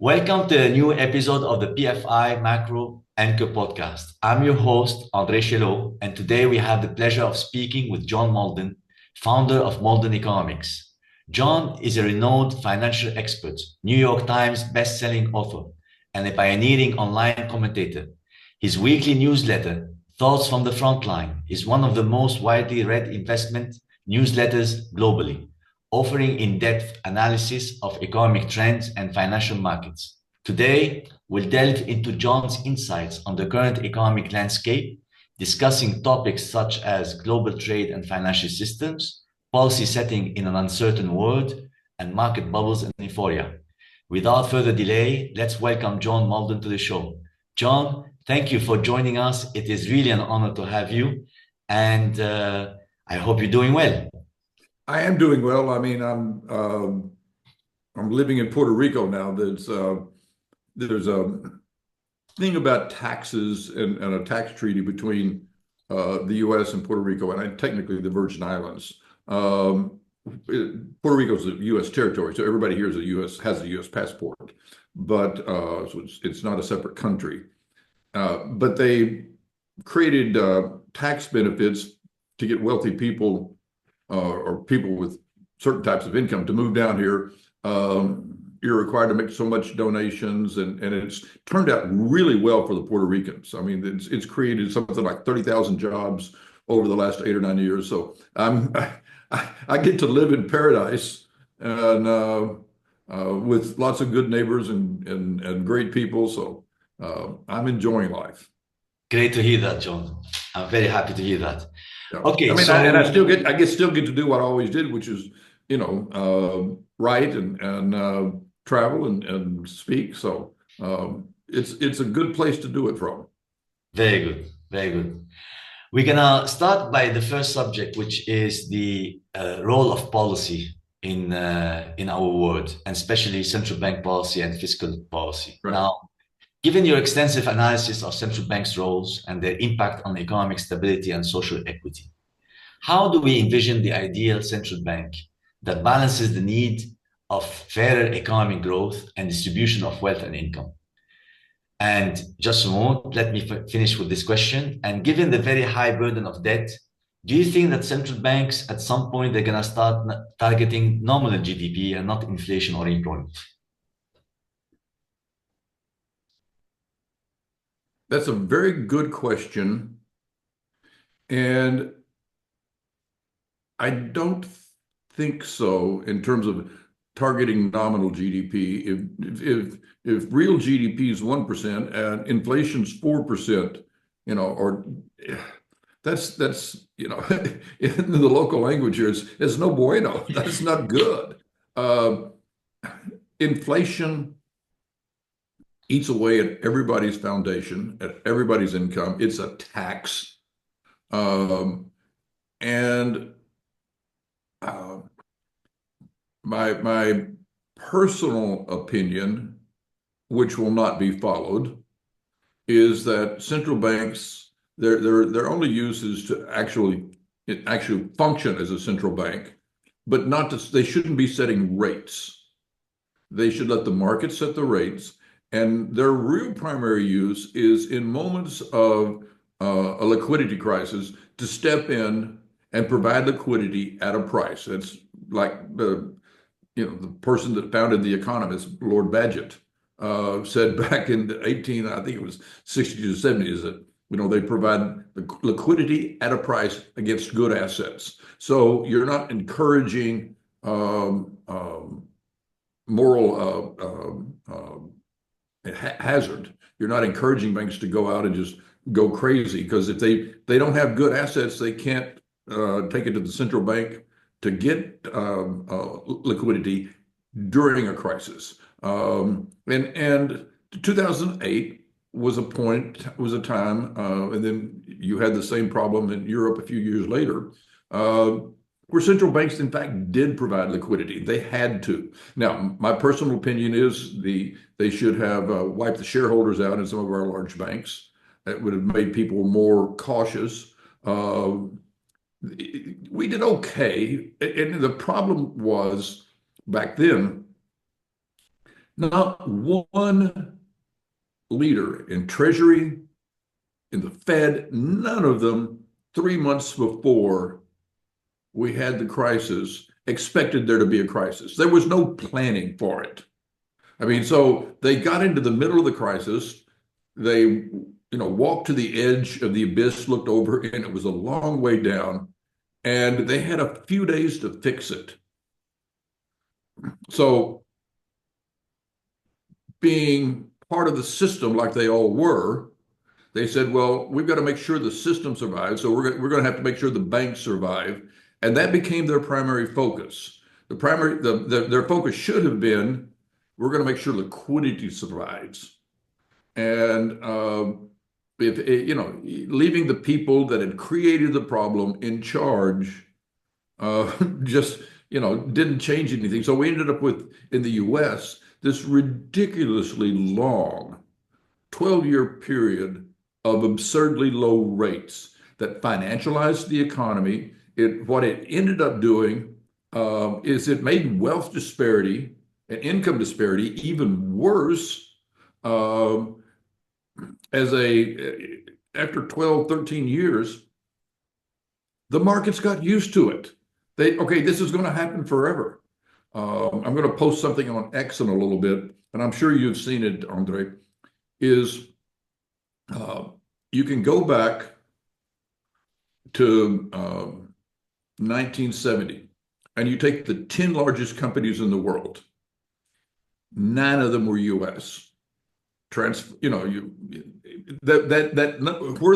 Welcome to a new episode of the PFI Macro Anchor Podcast. I'm your host, André Chelot, and today we have the pleasure of speaking with John Mauldin, founder of Mauldin Economics. John is a renowned financial expert, New York Times best-selling author, and a pioneering online commentator. His weekly newsletter, Thoughts from the Frontline, is one of the most widely read investment newsletters globally, offering in-depth analysis of economic trends and financial markets. Today, we'll delve into John's insights on the current economic landscape, discussing topics such as global trade and financial systems, policy setting in an uncertain world, and market bubbles and euphoria. Without further delay, let's welcome John Mauldin to the show. John, thank you for joining us. It is really an honor to have you, and I hope you're doing well. I am doing well. I mean, I'm living in Puerto Rico now. There's a thing about taxes and a tax treaty between the U.S. and Puerto Rico, and technically the Virgin Islands. Puerto Rico is a U.S. territory, so everybody here has a U.S. passport, but so it's not a separate country. But they created tax benefits to get wealthy people or people with certain types of income to move down here. You're required to make so much donations, and it's turned out really well for the Puerto Ricans. I mean, it's created something like 30,000 jobs over the last 8 or 9 years. So I get to live in paradise and with lots of good neighbors and great people. So I'm enjoying life. Great to hear that, John. I'm very happy to hear that. Yeah. Okay, I mean, so I still get to do what I always did, which is, write and travel and speak. So it's a good place to do it from. very good, very good. We're gonna start by the first subject, which is the role of policy in our world, and especially central bank policy and fiscal policy. Right. Now, given your extensive analysis of central banks' roles and their impact on economic stability and social equity, how do we envision the ideal central bank that balances the need of fairer economic growth and distribution of wealth and income? And just a moment, let me finish with this question. And given the very high burden of debt, do you think that central banks at some point they're going to start targeting nominal GDP and not inflation or employment? That's a very good question. And I don't think so in terms of targeting nominal GDP. If real GDP is 1% and inflation's 4%, or that's in the local language here, it's no bueno. That's not good. Inflation eats away at everybody's foundation, at everybody's income. It's a tax. And my personal opinion, which will not be followed, is that central banks, their only use is to actually function as a central bank, but they shouldn't be setting rates. They should let the market set the rates, and their real primary use is in moments of a liquidity crisis to step in and provide liquidity at a price. It's like the person that founded The Economist, Lord Bagehot, said back in the I think it was 60s or 70s, that they provide the liquidity at a price against good assets. So you're not encouraging moral hazard. You're not encouraging banks to go out and just go crazy, because if they don't have good assets, they can't take it to the central bank to get liquidity during a crisis. And 2008 was a time, and then you had the same problem in Europe a few years later, where central banks, in fact, did provide liquidity. They had to. Now, my personal opinion is they should have wiped the shareholders out in some of our large banks. That would have made people more cautious. We did okay. And the problem was, back then, Not one leader in Treasury, in the Fed, none of them 3 months before we had the crisis expected there to be a crisis. There was no planning for it. I mean, so they got into the middle of the crisis. They, walked to the edge of the abyss, looked over, and it was a long way down. And they had a few days to fix it. So, being part of the system like they all were, they said, well, we've got to make sure the system survives. So we're going to have to make sure the banks survive. And that became their primary focus. Their focus should have been, we're going to make sure liquidity survives. And if leaving the people that had created the problem in charge just didn't change anything. So we ended up with, in the US, this ridiculously long 12-year period of absurdly low rates that financialized the economy. What it ended up doing is it made wealth disparity and income disparity even worse. After 12, 13 years, the markets got used to it. Okay, this is going to happen forever. I'm going to post something on X in a little bit, and I'm sure you've seen it, Andre, is you can go back to 1970, and you take the 10 largest companies in the world. 9 of them were U.S. Where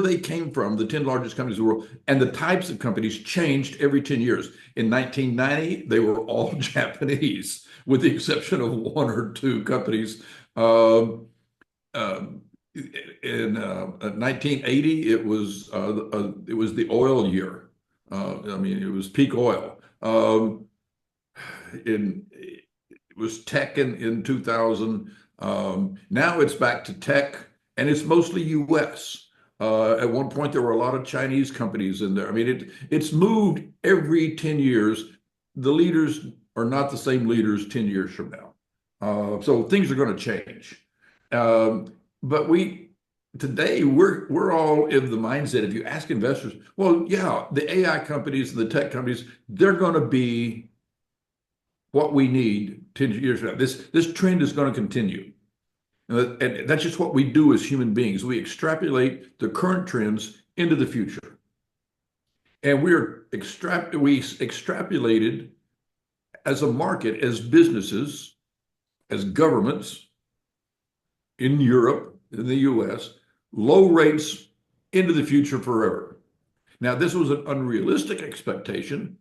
they came from, the 10 largest companies in the world, and the types of companies changed every 10 years. In 1990, they were all Japanese, with the exception of 1 or 2 companies. In 1980, it was the oil year. It was peak oil. It was tech in 2000. Now it's back to tech, and it's mostly U.S. At one point, there were a lot of Chinese companies in there. I mean, it's moved every 10 years. The leaders are not the same leaders 10 years from now. So things are going to change. But today we're all in the mindset. If you ask investors, well, yeah, the AI companies and the tech companies, they're going to be what we need 10 years from now. This trend is going to continue. And that's just what we do as human beings. We extrapolate the current trends into the future. And we extrapolated as a market, as businesses, as governments in Europe, in the US, low rates into the future forever. Now, this was an unrealistic expectation,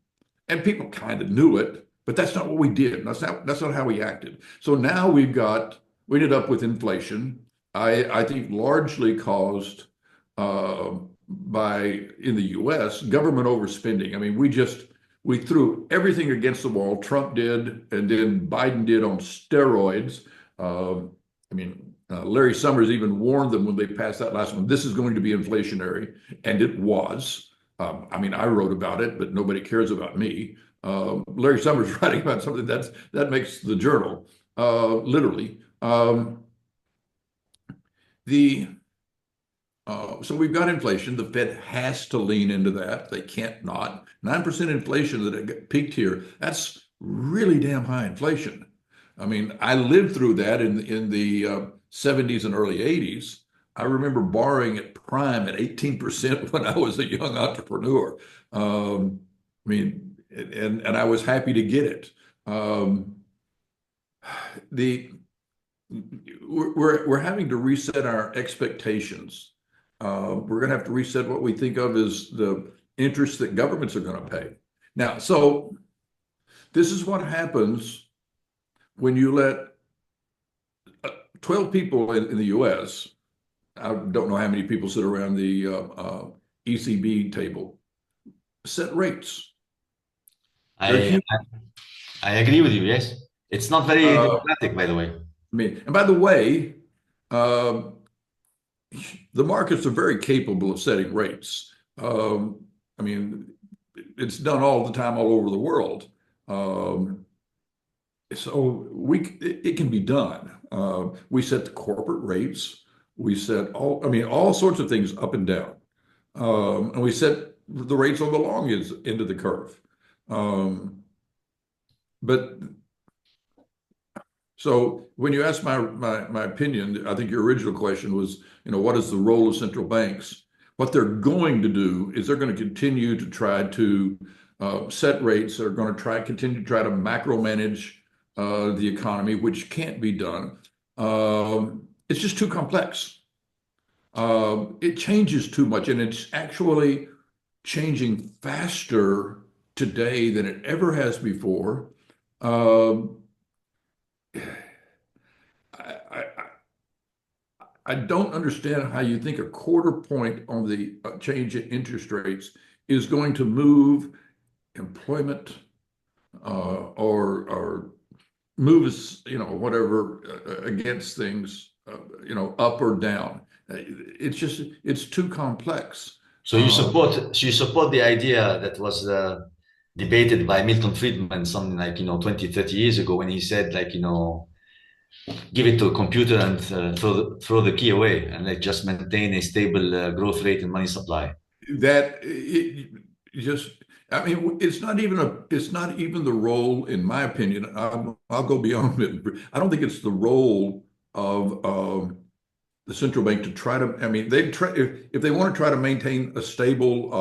and people kind of knew it, but that's not what we did. That's not how we acted. So now we ended up with inflation. I think largely caused by, in the US, government overspending. I mean, we threw everything against the wall. Trump did, and then Biden did on steroids. Larry Summers even warned them when they passed that last one, this is going to be inflationary, and it was. I wrote about it, but nobody cares about me. Larry Summers writing about something that makes the journal, literally. So we've got inflation. The Fed has to lean into that. They can't not. 9% inflation that it peaked here, that's really damn high inflation. I mean, I lived through that in the 70s and early 80s. I remember borrowing at prime at 18% when I was a young entrepreneur. And I was happy to get it. We're having to reset our expectations. We're going to have to reset what we think of as the interest that governments are going to pay. Now, so this is what happens when you let 12 people in the US, I don't know how many people sit around the ECB table, set rates. I agree with you, yes. It's not very democratic, by the way. And by the way, the markets are very capable of setting rates. It's done all the time all over the world. So it can be done. We set the corporate rates. We set all sorts of things up and down. And we set the rates on the long end of the curve. But so when you ask my opinion, I think your original question was, what is the role of central banks? What they're going to do is they're going to continue to try to set rates. They're going to continue to try to macro manage the economy, which can't be done. It's just too complex. It changes too much, and it's actually changing faster today than it ever has before. Um, I, I don't understand how you think a quarter point on the change in interest rates is going to move employment or move us, whatever against things, up or down. It's too complex. So you support the idea that was debated by Milton Friedman something like 20, 30 years ago when he said like give it to a computer and throw the key away and like just maintain a stable growth rate in money supply. That it just I mean it's not even the role, in my opinion. I'll go beyond it. I don't think it's the role of the central bank to try to, I mean, they try if they want to try to maintain a stable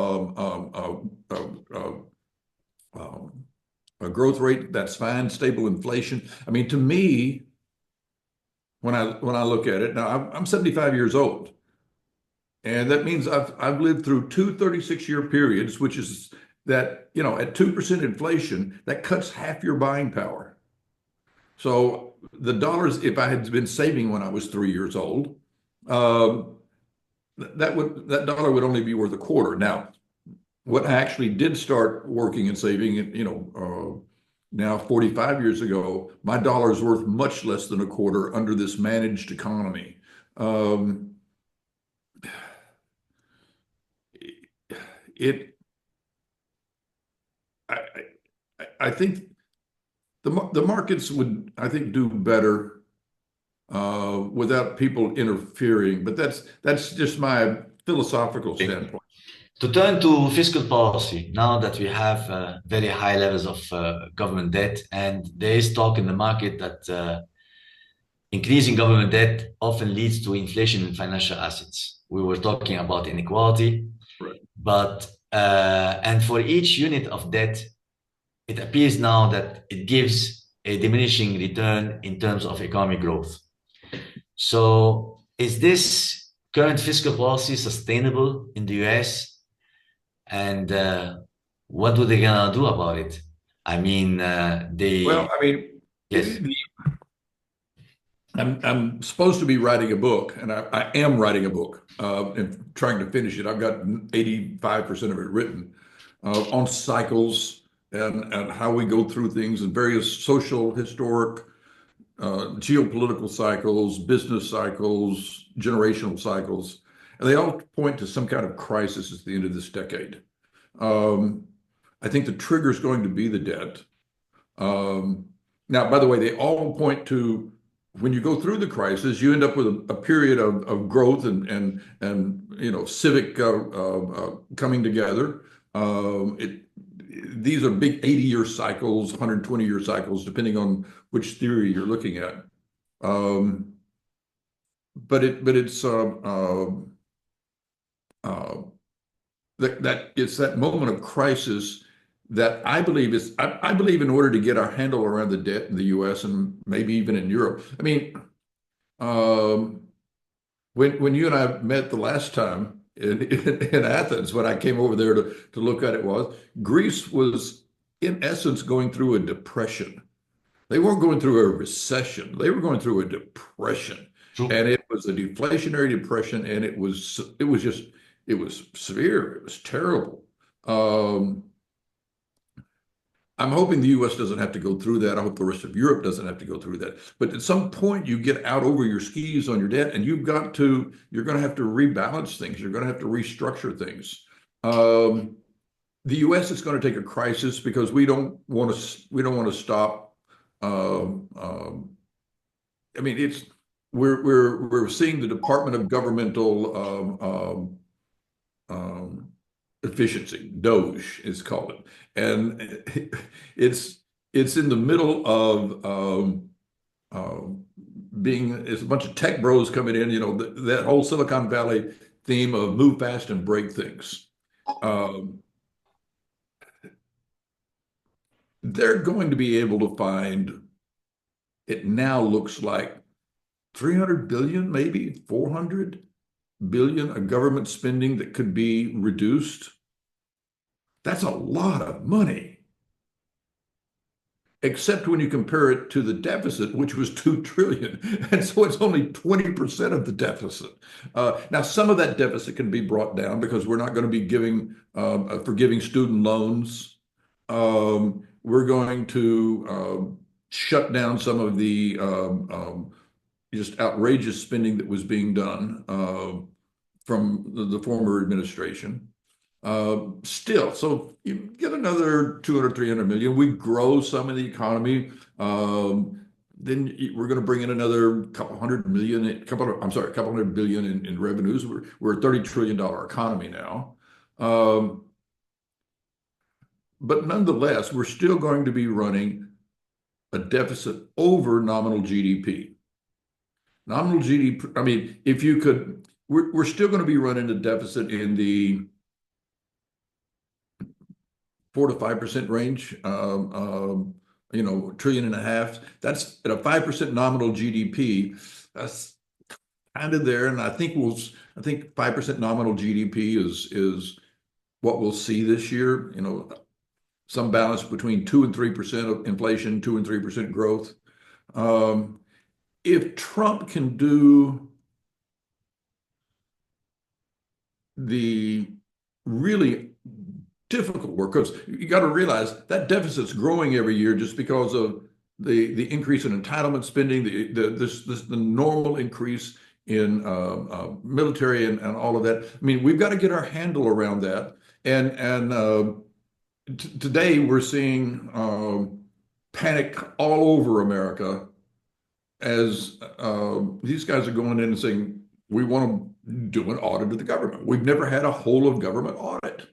a growth rate, that's fine. Stable inflation. I mean, to me, when I look at it now, I'm 75 years old. And that means I've lived through two 36-year periods, which is that, at 2% inflation, that cuts half your buying power. So the dollars, if I had been saving when I was 3 years old, that dollar would only be worth a quarter. Now, what I actually did start working and saving, now 45 years ago, my dollar is worth much less than a quarter under this managed economy. It, I think the markets would, I think, do better without people interfering, but that's just my philosophical standpoint. To turn to fiscal policy, now that we have very high levels of government debt, and there is talk in the market that increasing government debt often leads to inflation in financial assets. We were talking about inequality, Right. but and for each unit of debt, it appears now that it gives a diminishing return in terms of economic growth. So, is this current fiscal policy sustainable in the US? And what are they gonna do about it? I mean, Well, I mean, yes. I'm supposed to be writing a book, and I am writing a book and trying to finish it. I've got 85% of it written on cycles and how we go through things and various social, historic, geopolitical cycles, business cycles, generational cycles. And they all point to some kind of crisis at the end of this decade. I think the trigger is going to be the debt. Now, by the way, they all point to when you go through the crisis, you end up with a period of growth and civic coming together. These are big 80-year cycles, 120-year cycles, depending on which theory you're looking at. But it's that it's that moment of crisis that I believe I believe in order to get our handle around the debt in the U.S. and maybe even in Europe. I mean, when you and I met the last time in Athens, when I came over there to look at it, Greece was in essence going through a depression. They weren't going through a recession. They were going through a depression. True. And it was a deflationary depression, and it was severe. It was terrible. I'm hoping the U.S. doesn't have to go through that. I hope the rest of Europe doesn't have to go through that. But at some point, you get out over your skis on your debt, and you're going to have to rebalance things. You're going to have to restructure things. The U.S. is going to take a crisis because we don't want to stop Um, um, I mean, we're seeing the Department of Governmental Efficiency, DOGE is called it, and it's in the middle of being it's a bunch of tech bros coming in, that whole Silicon Valley theme of move fast and break things. Um, they're going to be able to find, it now looks like 300 billion, maybe 400 billion of government spending that could be reduced. That's a lot of money, except when you compare it to the deficit, which was 2 trillion. And so it's only 20% of the deficit. Now, some of that deficit can be brought down because we're not going to be forgiving student loans. We're going to shut down some of the just outrageous spending that was being done from the former administration. Still, so you get another 200, 300 million. We grow some of the economy. Then we're going to bring in another couple hundred million, I'm sorry, a couple hundred billion in revenues. We're a $30 trillion economy now. But nonetheless, we're still going to be running a deficit over nominal GDP. Nominal GDP, I mean, if you could, we're still going to be running a deficit in the 4 to 5% range, trillion and a half. That's at a 5% nominal GDP. That's kind of there, and I think 5% nominal GDP is what we'll see this year. Some balance between 2 and 3% of inflation, 2 and 3% growth. If Trump can do the really difficult work, because you got to realize that deficit's growing every year just because of the increase in entitlement spending, the normal increase in military and all of that. I mean, we've got to get our handle around that. And today we're seeing panic all over America as these guys are going in and saying, we want to do an audit of the government. We've never had a whole of government audit.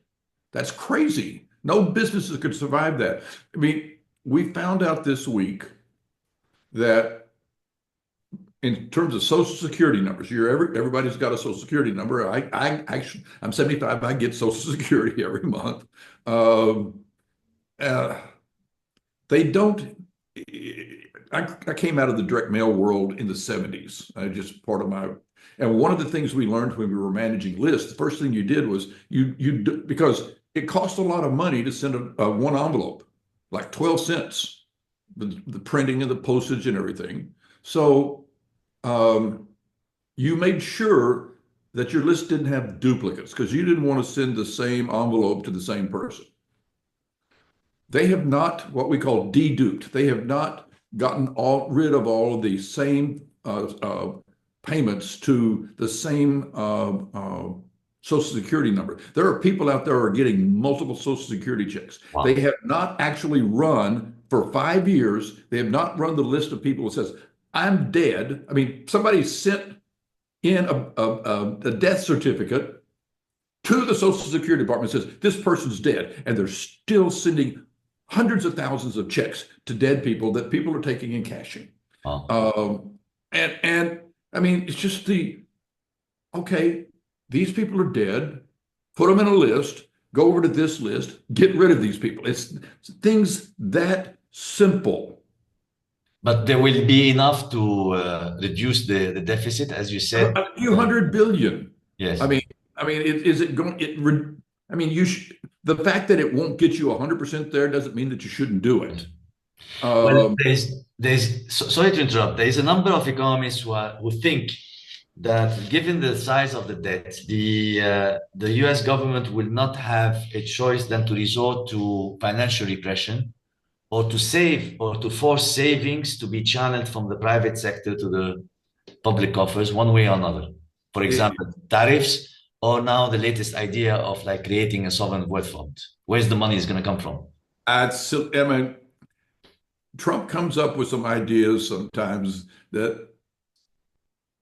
That's crazy. No businesses could survive that. I mean, we found out this week that in terms of Social Security numbers, everybody's got a Social Security number. I'm 75. I get Social Security every month. They don't. I came out of the direct mail world in the 70s. Just part of my. And one of the things we learned when we were managing lists, the first thing you did was because it cost a lot of money to send one envelope, like 12 cents, the printing and the postage and everything. So you made sure that your list didn't have duplicates because you didn't want to send the same envelope to the same person. They have not, what we call deduped. They have not gotten rid of all of the same payments to the same Social Security number. There are people out there who are getting multiple Social Security checks. Wow. They have not actually run for 5 years. They have not run the list of people that says, I'm dead. I mean, somebody sent in a death certificate to the Social Security Department that says, this person's dead. And they're still sending hundreds of thousands of checks to dead people that people are taking and cashing. Wow. And I mean, it's just okay, these people are dead, put them in a list, go over to this list, get rid of these people. It's things that simple. But there will be enough to reduce the deficit, as you said. A few hundred billion. Yes. I mean, is it going? I mean, the fact that it won't get you 100% there doesn't mean that you shouldn't do it. Well, sorry to interrupt. There is a number of economists who think that given the size of the debt, the US government will not have a choice than to resort to financial repression or to save or to force savings to be channeled from the private sector to the public coffers one way or another. For example, tariffs, or now the latest idea of like creating a sovereign wealth fund. Where's the money is going to come from? I mean, Trump comes up with some ideas sometimes that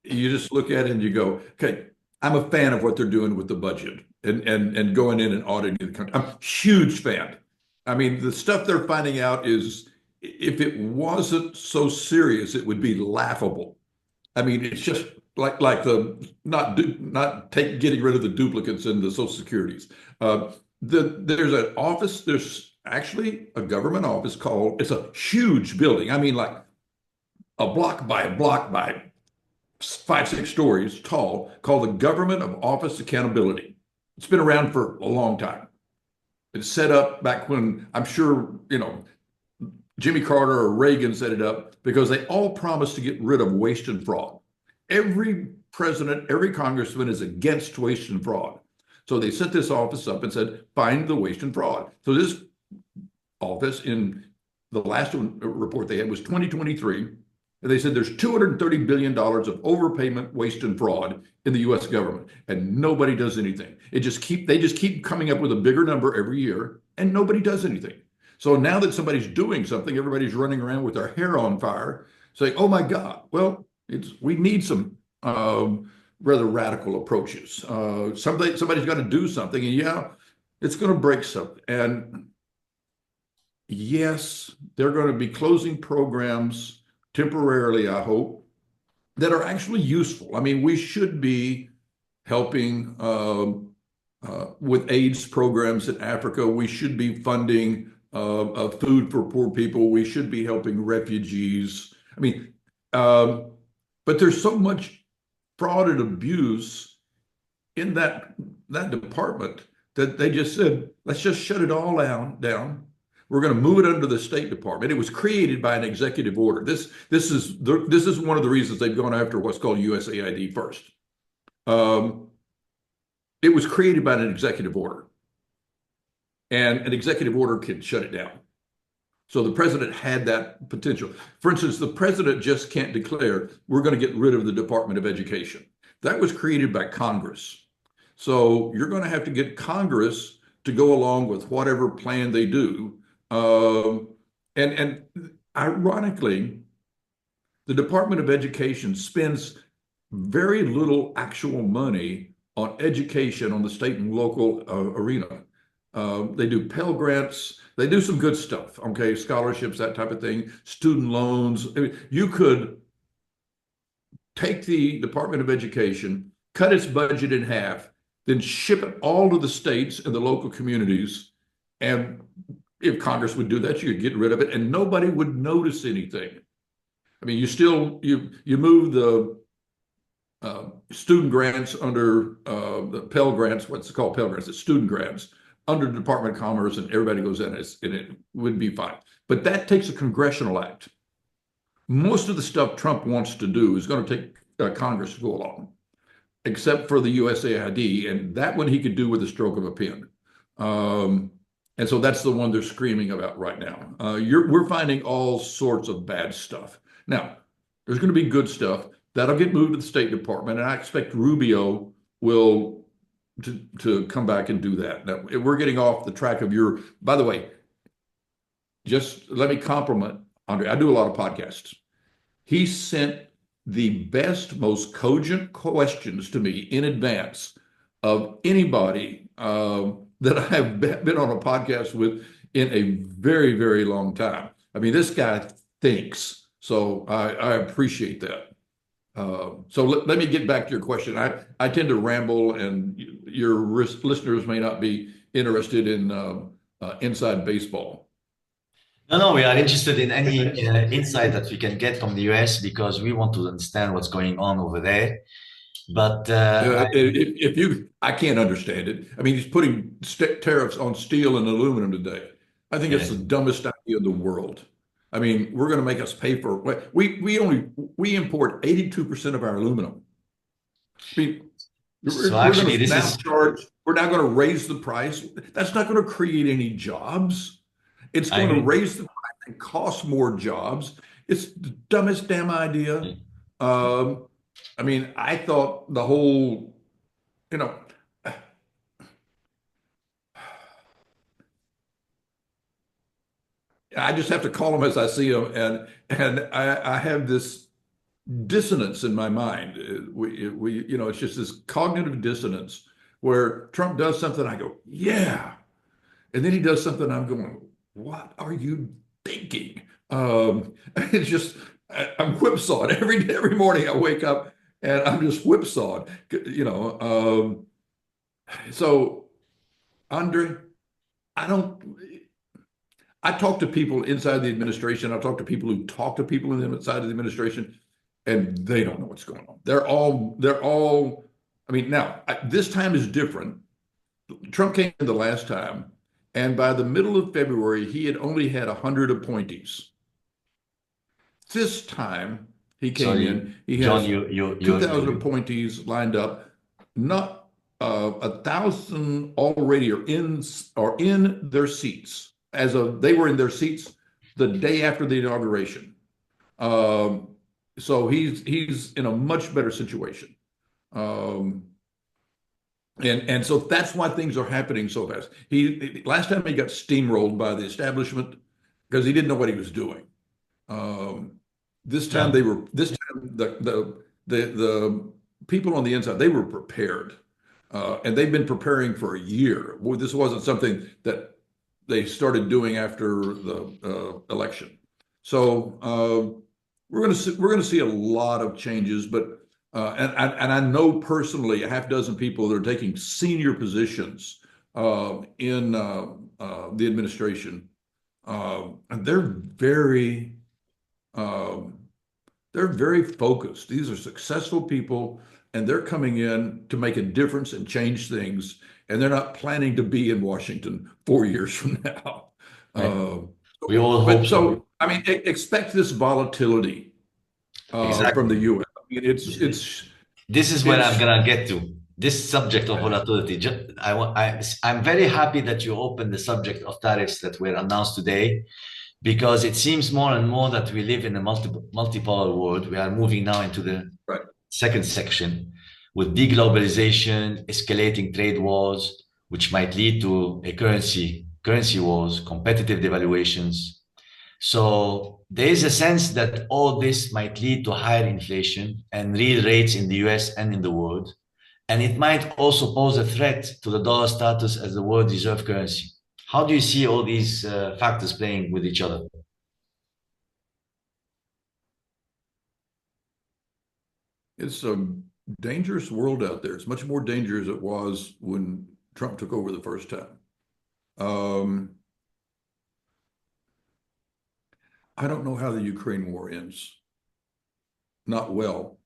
you just look at it and you go, okay, I'm a fan of what they're doing with the budget and going in and auditing the country. I'm a huge fan. I mean, the stuff they're finding out is if it wasn't so serious, it would be laughable. I mean, it's just like the not getting rid of the duplicates in the Social Securities. There's an office. There's actually a government office called. It's a huge building. I mean, like a block by 5, 6 stories tall, called the Government of Office Accountability. It's been around for a long time. It's set up back when I'm sure Jimmy Carter or Reagan set it up because they all promised to get rid of waste and fraud. Every president, every congressman is against waste and fraud. So they set this office up and said, find the waste and fraud. So this office in the last report they had was 2023. And they said there's $230 billion of overpayment, waste, and fraud in the US government. And nobody does anything. They just keep coming up with a bigger number every year, and nobody does anything. So now that somebody's doing something, everybody's running around with their hair on fire, saying, "Oh my God!" Well, we need some rather radical approaches. Somebody's got to do something, and yeah, it's going to break something. And yes, they're going to be closing programs temporarily, I hope, that are actually useful. I mean, we should be helping with AIDS programs in Africa. We should be funding food for poor people. We should be helping refugees. I mean, but there's so much fraud and abuse in that department that they just said, let's just shut it all down. We're going to move it under the State Department. It was created by an executive order. This is one of the reasons they've gone after what's called USAID first. It was created by an executive order, and an executive order can shut it down. So the president had that potential. For instance, the president just can't declare, we're going to get rid of the Department of Education. That was created by Congress. So you're going to have to get Congress to go along with whatever plan they do. And ironically, the Department of Education spends very little actual money on education on the state and local arena. They do Pell Grants. They do some good stuff, okay, scholarships, that type of thing, student loans. I mean, you could take the Department of Education, cut its budget in half, then ship it all to the states and the local communities. And if Congress would do that, you could get rid of it and nobody would notice anything. I mean, you move the student grants under the Pell Grants, what's it called, Pell Grants, it's student grants, under the Department of Commerce, and everybody goes in, and it would be fine. But that takes a congressional act. Most of the stuff Trump wants to do is going to take Congress to go along, except for the USAID, and that one he could do with a stroke of a pen. And so that's the one they're screaming about right now. We're finding all sorts of bad stuff. Now, there's going to be good stuff. That'll get moved to the State Department, and I expect Rubio will to come back and do that. Now, we're getting off the track of by the way, just let me compliment Andre. I do a lot of podcasts. He sent the best, most cogent questions to me in advance of anybody that I have been on a podcast with in a very, very long time. I mean, this guy thinks, so I appreciate that. So let me get back to your question. I tend to ramble, and your listeners may not be interested in inside baseball. No, we are interested in any insight that we can get from the US because we want to understand what's going on over there. But I can't understand it. I mean, he's putting tariffs on steel and aluminum today. I think it's the dumbest idea in the world. I mean, we're going to make us pay for we import 82% of our aluminum. I mean, we're now going to raise the price. That's not going to create any jobs. It's going to raise the price and cost more jobs. It's the dumbest damn idea. I mean, I thought the whole, I just have to call them as I see them, and I have this dissonance in my mind. It's just this cognitive dissonance where Trump does something, I go, yeah, and then he does something, I'm going, what are you thinking? It's just I'm whipsawed every morning. I wake up and I'm just whipsawed. So Andre, I don't. I talk to people inside the administration. I talk to people who talk to people inside of the administration, and they don't know what's going on. They're all. I mean, now this time is different. Trump came in the last time, and by the middle of February, he had only had 100 appointees. This time he came Sorry, in, he John, has 2,000 appointees lined up. Not 1,000 already are in their seats as of they were in their seats the day after the inauguration. Um, so he's in a much better situation. Um, and so that's why things are happening so fast. He last time he got steamrolled by the establishment because he didn't know what he was doing. Um, yeah. this time the people on the inside, they were prepared. And they've been preparing for a year. Well, this wasn't something that they started doing after the election. So we're going to see a lot of changes, but and I know personally a half dozen people that are taking senior positions in the administration, and um, they're very focused. These are successful people, and they're coming in to make a difference and change things. And they're not planning to be in Washington 4 years from now. Right. Uh, We all hope but so. so, I mean, expect this volatility from the Exactly. U.S. I mean, This is where I'm it's gonna get to. This subject of volatility. I'm very happy that you opened the subject of tariffs that were announced today, because it seems more and more that we live in a multipolar world. We are moving now into the right. second section with deglobalization, escalating trade wars, which might lead to a currency wars, competitive devaluations. So there is a sense that all this might lead to higher inflation and real rates in the US and in the world. And it might also pose a threat to the dollar status as the world reserve currency. How do you see all these factors playing with each other? It's a dangerous world out there. It's much more dangerous as it was when Trump took over the first time. Um, I don't know how the Ukraine war ends. Not well.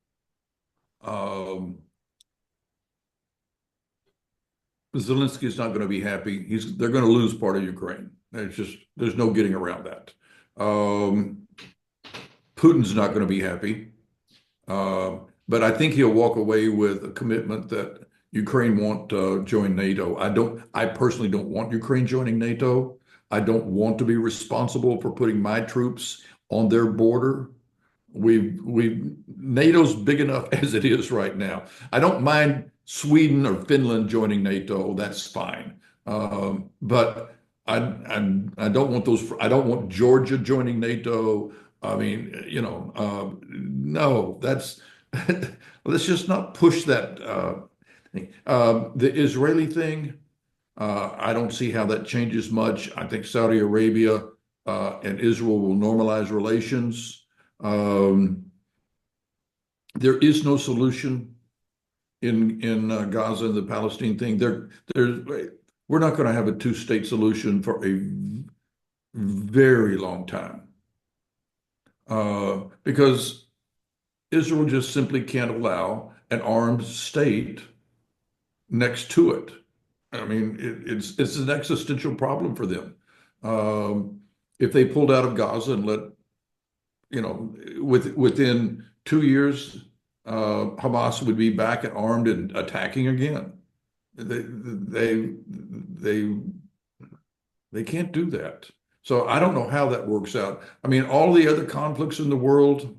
Um, Zelensky's not going to be happy. They're going to lose part of Ukraine. There's no getting around that. Um, Putin's not going to be happy. But I think he'll walk away with a commitment that Ukraine won't join NATO. I personally don't want Ukraine joining NATO. I don't want to be responsible for putting my troops on their border. NATO's big enough as it is right now. I don't mind Sweden or Finland joining NATO. That's fine. But I don't want those. I don't want Georgia joining NATO. I mean, no. Let's just not push that thing. The Israeli thing. I don't see how that changes much. I think Saudi Arabia and Israel will normalize relations. Um, there is no solution in Gaza and the Palestine thing. We're not going to have a two-state solution for a very long time because Israel just simply can't allow an armed state next to it. I mean, it's an existential problem for them. If they pulled out of Gaza and within 2 years, Hamas would be back and armed and attacking again. They can't do that. So I don't know how that works out. I mean, all the other conflicts in the world,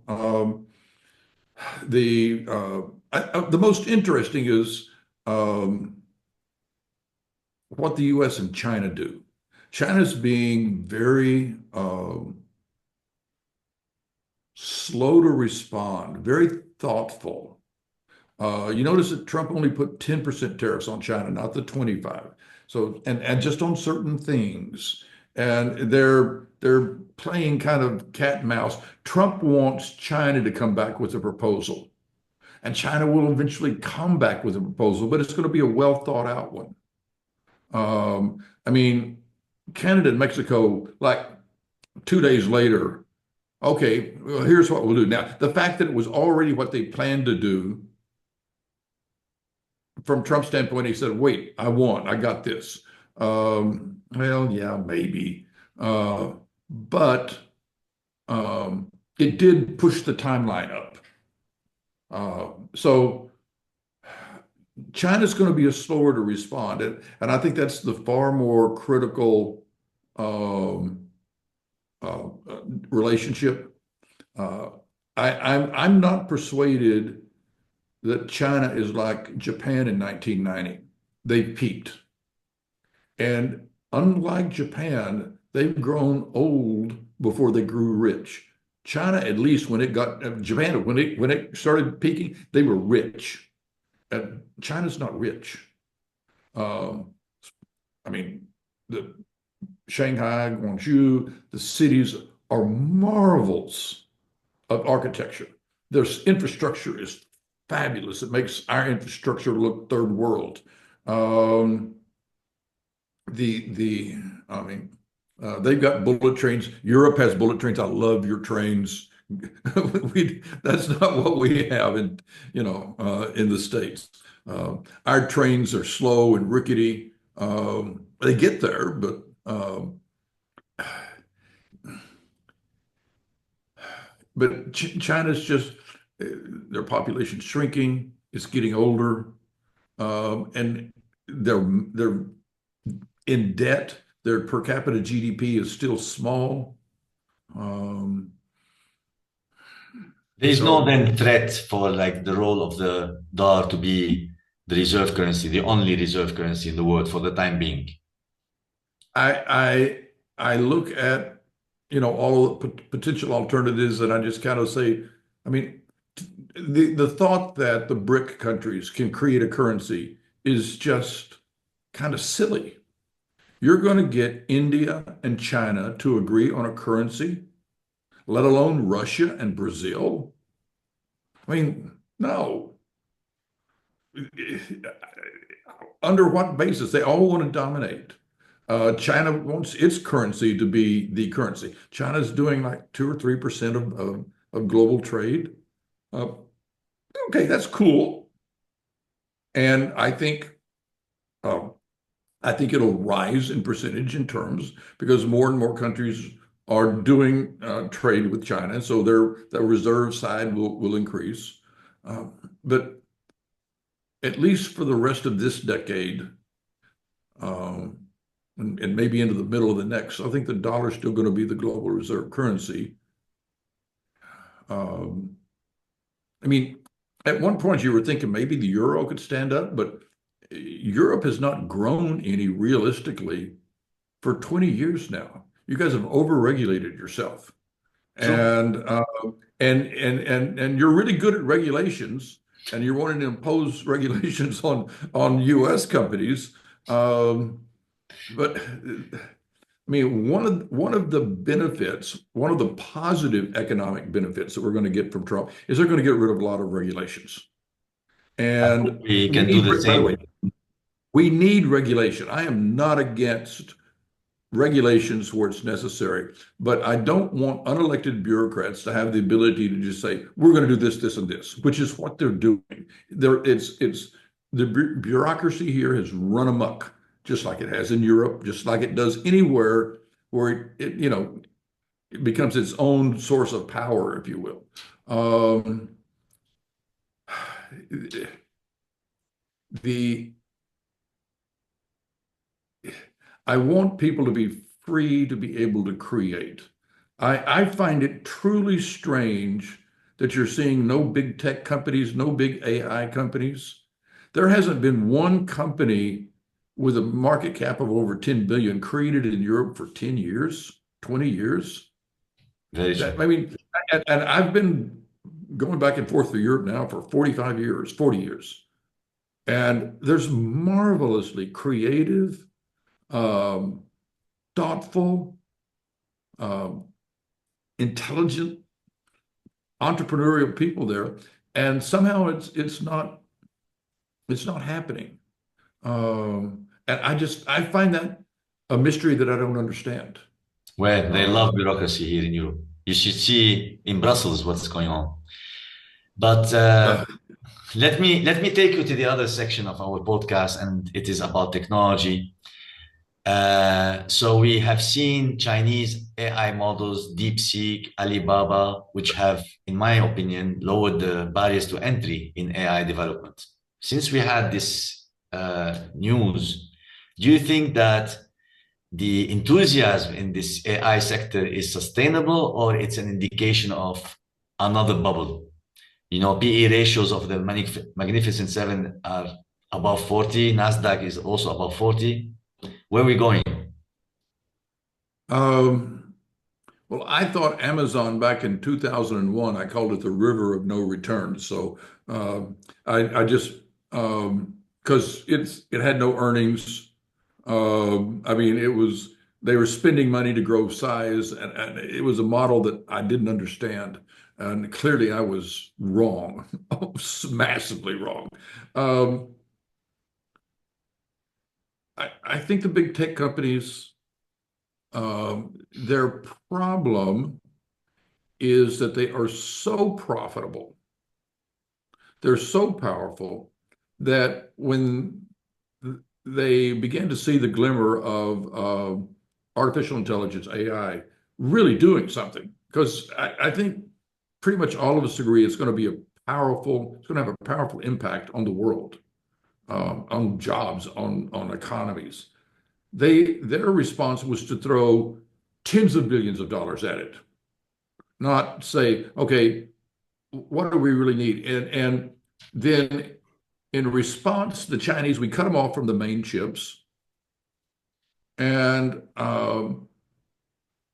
the most interesting is what the U.S. and China do. China's being very slow to respond, very thoughtful. You notice that Trump only put 10% tariffs on China, not the 25. So, and just on certain things. And they're playing kind of cat and mouse. Trump wants China to come back with a proposal. And China will eventually come back with a proposal, but it's going to be a well thought out one. I mean, Canada and Mexico, like 2 days later, okay, well, here's what we'll do. Now, the fact that it was already what they planned to do, from Trump's standpoint, he said, wait, I won, I got this. Well, yeah, maybe. But it did push the timeline up. So China's going to be a slower to respond. And I think that's the far more critical um, relationship. Uh, I'm not persuaded that China is like Japan in 1990. They peaked. And unlike Japan, they've grown old before they grew rich. China, at least when it got Japan, when it started peaking, they were rich. And China's not rich. Um, I mean, the Shanghai, Guangzhou, the cities are marvels of architecture. Their infrastructure is fabulous. It makes our infrastructure look third world. Um, the I mean, they've got bullet trains. Europe has bullet trains. I love your trains. That's not what we have in the States. Our trains are slow and rickety. They get there, but China's just their population's shrinking. It's getting older, and they're in debt. Their per capita GDP is still small. Um, There's no so then threat for like the role of the dollar to be the reserve currency, the only reserve currency in the world for the time being. I look at all the potential alternatives, and I just kind of say, I mean, the thought that the BRIC countries can create a currency is just kind of silly. You're going to get India and China to agree on a currency, let alone Russia and Brazil. I mean, no. Under what basis? They all want to dominate. China wants its currency to be the currency. China's doing like 2 or 3% of global trade. Uh, okay, that's cool. And uh, I think it'll rise in percentage in terms because more and more countries are doing trade with China, so their reserve side will increase. But at least for the rest of this decade, um, and maybe into the middle of the next, I think the dollar is still going to be the global reserve currency. Um, I mean, at one point you were thinking maybe the euro could stand up, but Europe has not grown any realistically for 20 years now. You guys have overregulated yourself, True. and you're really good at regulations, and you're wanting to impose regulations on U.S. companies. But I mean, one of the benefits, one of the positive economic benefits that we're going to get from Trump is they're going to get rid of a lot of regulations. I hope And we we can do need, the by the way, same. we need regulation. I am not against regulations where it's necessary, but I don't want unelected bureaucrats to have the ability to just say, we're going to do this, this, and this, which is what they're doing. It's the bureaucracy here has run amok, just like it has in Europe, just like it does anywhere where it becomes its own source of power, if you will. The I want people to be free to be able to create. I find it truly strange that you're seeing no big tech companies, no big AI companies. There hasn't been one company with a market cap of over 10 billion, created in Europe for 10 years, 20 years. Very true. I mean, and I've been going back and forth through Europe now for 45 years, 40 years. And there's marvelously creative, thoughtful, intelligent, entrepreneurial people there. And somehow it's not happening. And I find that a mystery that I don't understand. Well, they love bureaucracy here in Europe. You should see in Brussels what's going on. But Uh, let me take you to the other section of our podcast, and it is about technology. So we have seen Chinese AI models, DeepSeek, Alibaba, which have, in my opinion, lowered the barriers to entry in AI development. Since we had this news, do you think that the enthusiasm in this AI sector is sustainable, or it's an indication of another bubble? You know, PE ratios of the Magnificent Seven are above 40. Nasdaq is also above 40. Where are we going? well, I thought Amazon back in 2001, I called it the river of no return. So I just because it had no earnings. I mean, they were spending money to grow size, and it was a model that I didn't understand. And clearly, I was wrong, massively wrong. Um, I think the big tech companies, their problem is that they are so profitable, they're so powerful that when they began to see the glimmer of artificial intelligence, AI, really doing something, because I think pretty much all of us agree it's going to be it's going to have a powerful impact on the world, on jobs, on economies. Their response was to throw tens of billions of dollars at it, not say, okay, what do we really need? And then in response, the Chinese, we cut them off from the main chips, and a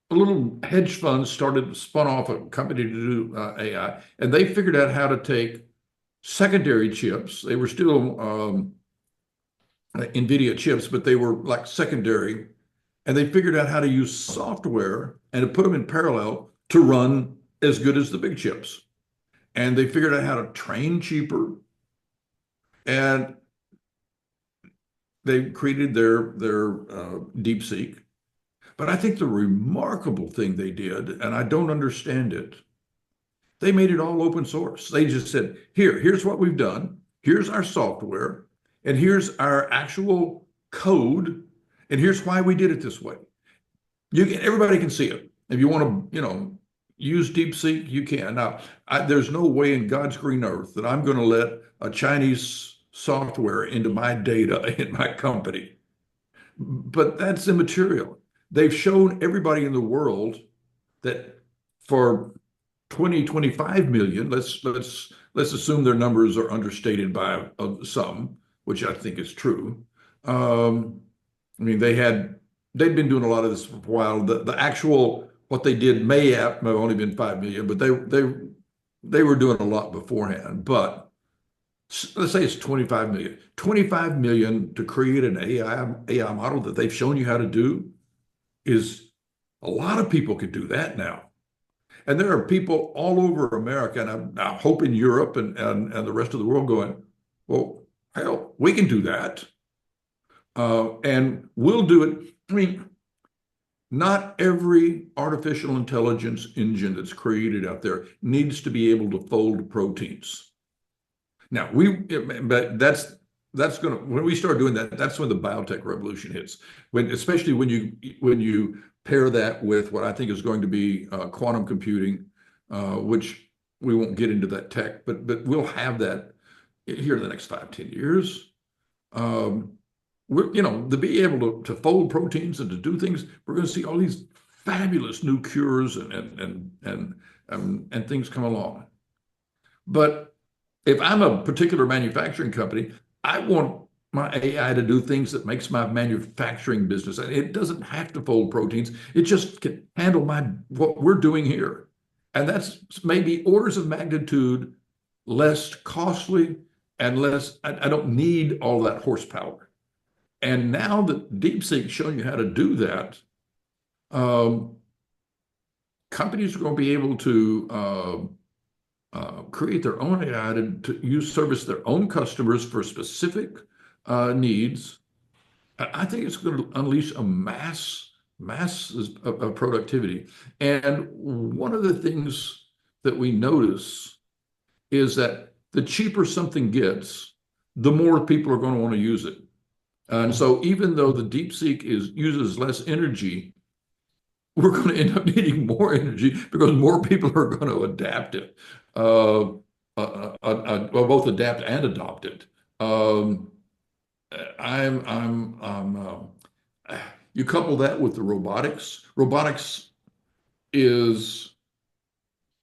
little hedge fund spun off a company to do AI, and they figured out how to take secondary chips. They were still NVIDIA chips, but they were like secondary, and they figured out how to use software and to put them in parallel to run as good as the big chips. And they figured out how to train cheaper, and they created their DeepSeek. But I think the remarkable thing they did, and I don't understand it, they made it all open source. They just said, here's what we've done, here's our software, and here's our actual code, and here's why we did it this way. Everybody can see it. If you want to, use DeepSeek, you can. Now, there's no way in God's green earth that I'm going to let a Chinese software into my data in my company. But that's immaterial. They've shown everybody in the world that for 25 million, let's assume their numbers are understated by some, which I think is true. I mean, they'd been doing a lot of this for a while. The actual what they did may have only been 5 million, but they were doing a lot beforehand. But let's say it's 25 million. 25 million to create an AI model that they've shown you how to do is a lot of people could do that now. And there are people all over America, and I hope in Europe and the rest of the world going, well, hell, we can do that. And we'll do it. I mean, not every artificial intelligence engine that's created out there needs to be able to fold proteins. Now, but that's going to, when we start doing that, that's when the biotech revolution hits. Especially when you pair that with what I think is going to be quantum computing, which we won't get into that tech, but we'll have that here in the next 5-10 years. To be able to fold proteins and to do things, we're going to see all these fabulous new cures and things come along. But if I'm a particular manufacturing company, I want my AI to do things that makes my manufacturing business. It doesn't have to fold proteins. It just can handle what we're doing here. And that's maybe orders of magnitude less costly and less, I don't need all that horsepower. And now that DeepSeek's showing you how to do that, um, companies are going to be able to create their own AI to use service their own customers for specific needs. I think it's going to unleash a mass of productivity. And one of the things that we notice is that the cheaper something gets, the more people are going to want to use it. And so even though the DeepSeek uses less energy, we're going to end up needing more energy because more people are going to adapt it, well, both adapt and adopt it. You couple that with the robotics. Robotics is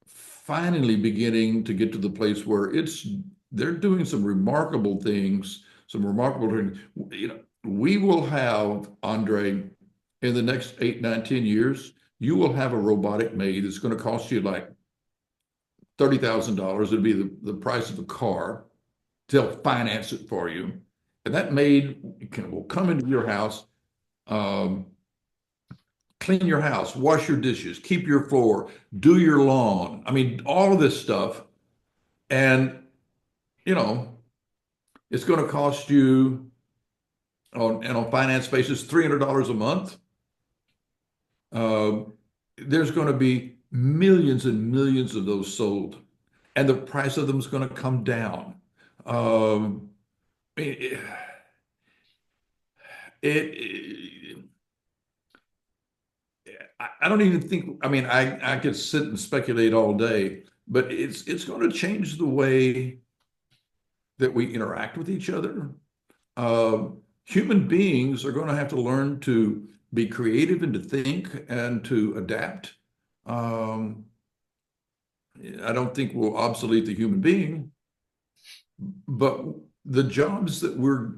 finally beginning to get to the place where they're doing some remarkable things, we will have, Andre, in the next 8, 9, 10 years, you will have a robotic maid that's going to cost you like $30,000. It'll be the price of a car. They'll finance it for you. And that maid will come into your house, clean your house, wash your dishes, keep your floor, do your lawn. I mean, all of this stuff. And, it's going to cost you on finance basis, $300 a month. There's going to be millions and millions of those sold, and the price of them is going to come down. It, it, I don't even think, I could sit and speculate all day, but it's going to change the way that we interact with each other. Human beings are going to have to learn to be creative and to think and to adapt. I don't think we'll obsolete the human being, but the jobs that we're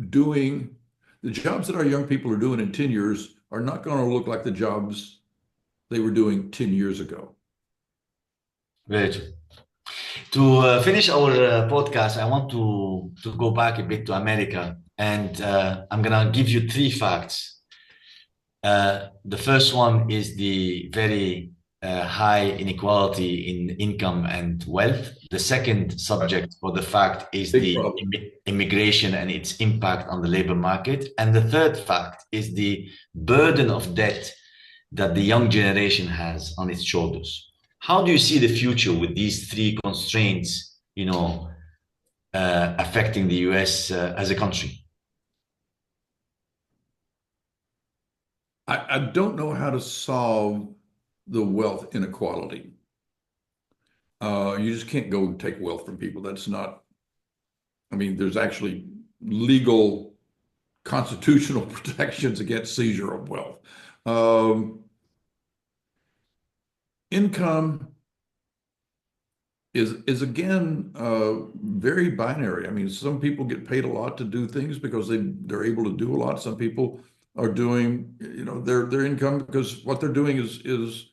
doing, the jobs that our young people are doing in 10 years are not going to look like the jobs they were doing 10 years ago. Great. To finish our podcast, I want to go back a bit to America, and I'm going to give you 3 facts. The first one is the very high inequality in income and wealth. The second subject for the fact is the immigration and its impact on the labor market. And the third fact is the burden of debt that the young generation has on its shoulders. How do you see the future with these 3 constraints, affecting the US as a country? I don't know how to solve the wealth inequality. You just can't go and take wealth from people. That's not, there's actually legal constitutional protections against seizure of wealth. Income is again very binary. Some people get paid a lot to do things because they're able to do a lot. Some people are doing, their income because what they're doing is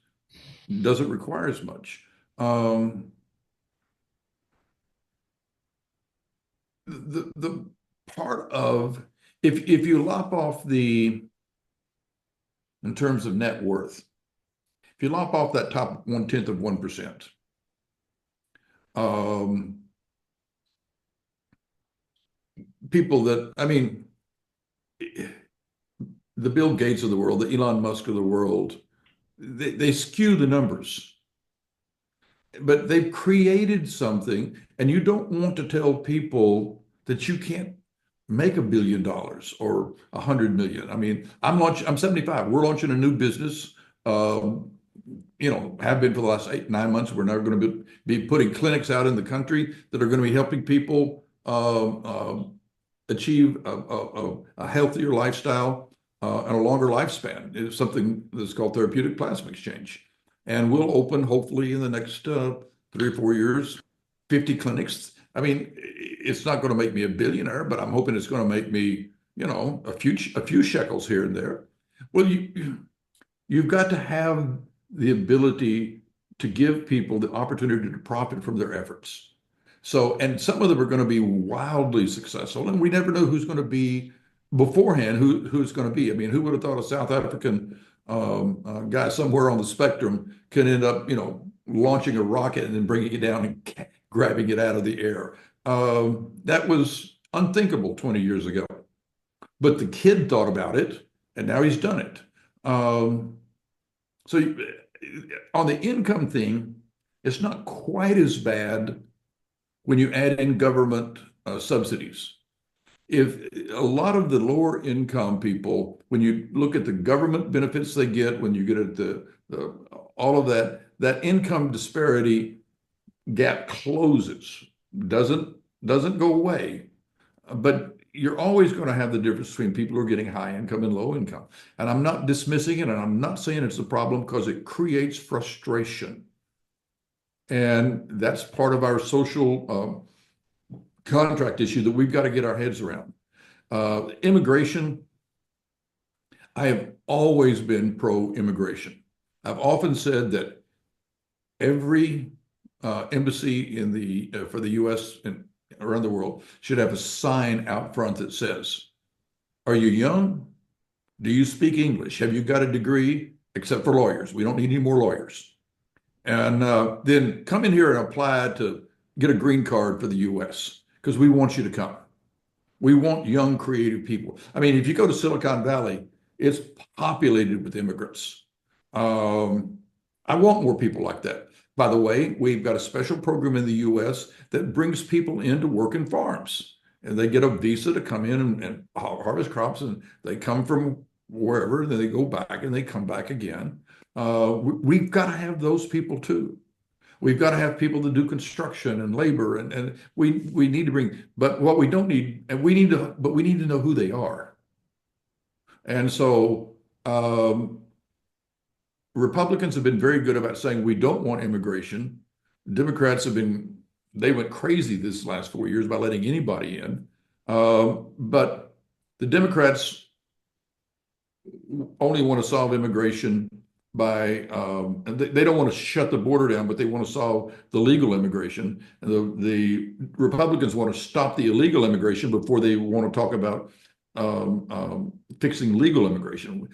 doesn't require as much. The part of if you lop off in terms of net worth, if you lop off that top 1/10 of 1%, people that, the Bill Gates of the world, the Elon Musk of the world, they skew the numbers. But they've created something, and you don't want to tell people that you can't make $1 billion or 100 million. I'm 75. We're launching a new business. Have been for the last 8, 9 months. We're now going to be putting clinics out in the country that are going to be helping people achieve a healthier lifestyle and a longer lifespan. It's something that's called therapeutic plasma exchange. And we'll open, hopefully, in the next 3 or 4 years, 50 clinics I mean, it's not going to make me a billionaire, but I'm hoping it's going to make me, a few shekels here and there. Well, you've got to have the ability to give people the opportunity to profit from their efforts. So, and some of them are going to be wildly successful, and we never know who's going to be beforehand, who's going to be. I mean, who would have thought a South African guy somewhere on the spectrum can end up, launching a rocket and then bringing it down and grabbing it out of the air? That was unthinkable 20 years ago. But the kid thought about it, and now he's done it. So on the income thing, it's not quite as bad when you add in government subsidies. If a lot of the lower income people, when you look at the government benefits they get, when you get at all of that income disparity gap closes, doesn't go away, but you're always going to have the difference between people who are getting high income and low income. And I'm not dismissing it, and I'm not saying it's a problem, because it creates frustration. And that's part of our social contract issue that we've got to get our heads around. Immigration, I have always been pro-immigration. I've often said that every embassy for the U.S. and around the world should have a sign out front that says, "Are you young? Do you speak English? Have you got a degree?" Except for lawyers. We don't need any more lawyers. And then come in here and apply to get a green card for the U.S., because we want you to come. We want young, creative people. I mean, if you go to Silicon Valley, it's populated with immigrants. I want more people like that. By the way, we've got a special program in the U.S. that brings people in to work in farms. And they get a visa to come in and harvest crops, and they come from wherever, and then they go back and they come back again. We've got to have those people too. We've got to have people that do construction and labor, and we need to bring, but what we don't need, and we need to know who they are. And so Republicans have been very good about saying we don't want immigration. Democrats they went crazy this last 4 years by letting anybody in. But the Democrats only want to solve immigration by, they don't want to shut the border down, but they want to solve the legal immigration. And the Republicans want to stop the illegal immigration before they want to talk about fixing legal immigration.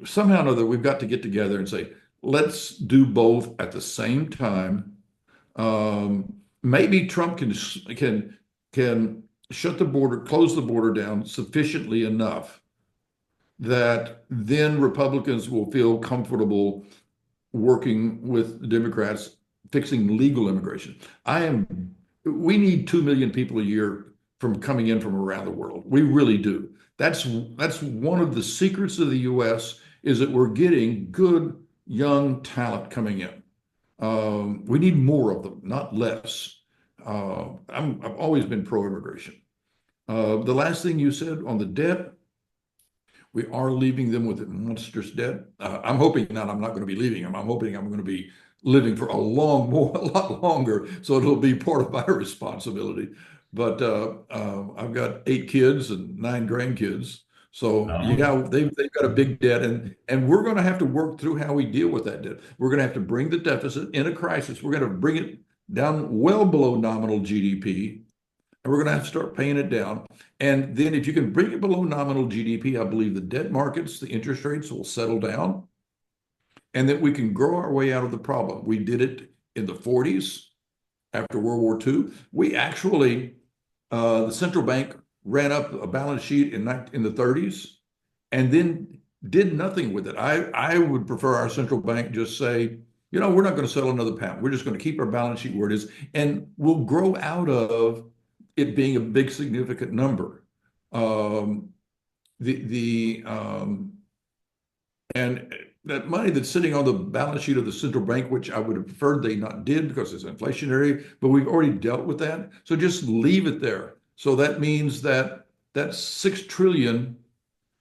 Somehow or another, we've got to get together and say, let's do both at the same time. Maybe Trump can shut the border, close the border down sufficiently enough that then Republicans will feel comfortable working with the Democrats fixing legal immigration. We need 2 million people a year coming in from around the world. We really do. That's one of the secrets of the U.S. is that we're getting good young talent coming in. We need more of them, not less. I've always been pro-immigration. The last thing you said on the debt, we are leaving them with monstrous debt. I'm hoping not. I'm not going to be leaving them. I'm hoping I'm going to be living for a lot longer, so it'll be part of my responsibility. But I've got 8 kids and 9 grandkids. So yeah, they've got a big debt, and we're going to have to work through how we deal with that debt. We're going to have to bring the deficit in a crisis. We're going to bring it down well below nominal GDP, and we're going to have to start paying it down. And then if you can bring it below nominal GDP, I believe the debt markets, the interest rates will settle down, and that we can grow our way out of the problem. We did it in the 40s after World War II. We actually, the central bank ran up a balance sheet in the 30s and then did nothing with it. I would prefer our central bank just say, we're not going to sell another pound. We're just going to keep our balance sheet where it is, and we'll grow out of it being a big significant number. And that money that's sitting on the balance sheet of the central bank, which I would have preferred they not did because it's inflationary, but we've already dealt with that. So just leave it there. So that means that that's 6 trillion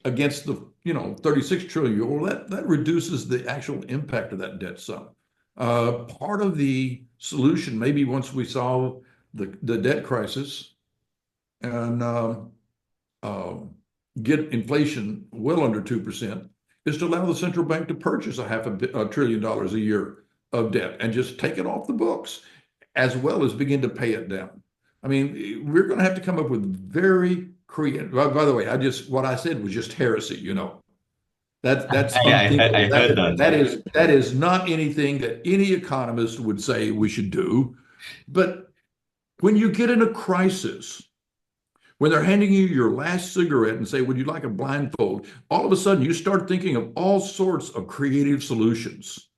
against the 36 trillion. Well, that reduces the actual impact of that debt sum. Part of the solution, maybe once we solve the debt crisis and get inflation well under 2% is to allow the central bank to purchase $500 billion a year of debt and just take it off the books, as well as begin to pay it down. I mean, we're going to have to come up with very creative. By the way, what I said was just heresy. That's unthinkable. I heard that. That is not anything that any economist would say we should do. But when you get in a crisis, when they're handing you your last cigarette and say, would you like a blindfold? All of a sudden, you start thinking of all sorts of creative solutions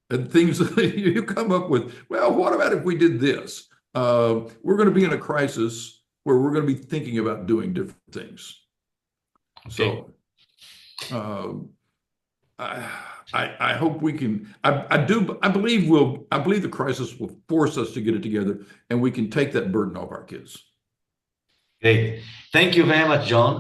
and things that you come up with. Well, what about if we did this? We're going to be in a crisis where we're going to be thinking about doing different things. Okay. So I hope we can. I believe the crisis will force us to get it together, and we can take that burden off our kids. Great. Thank you very much, John.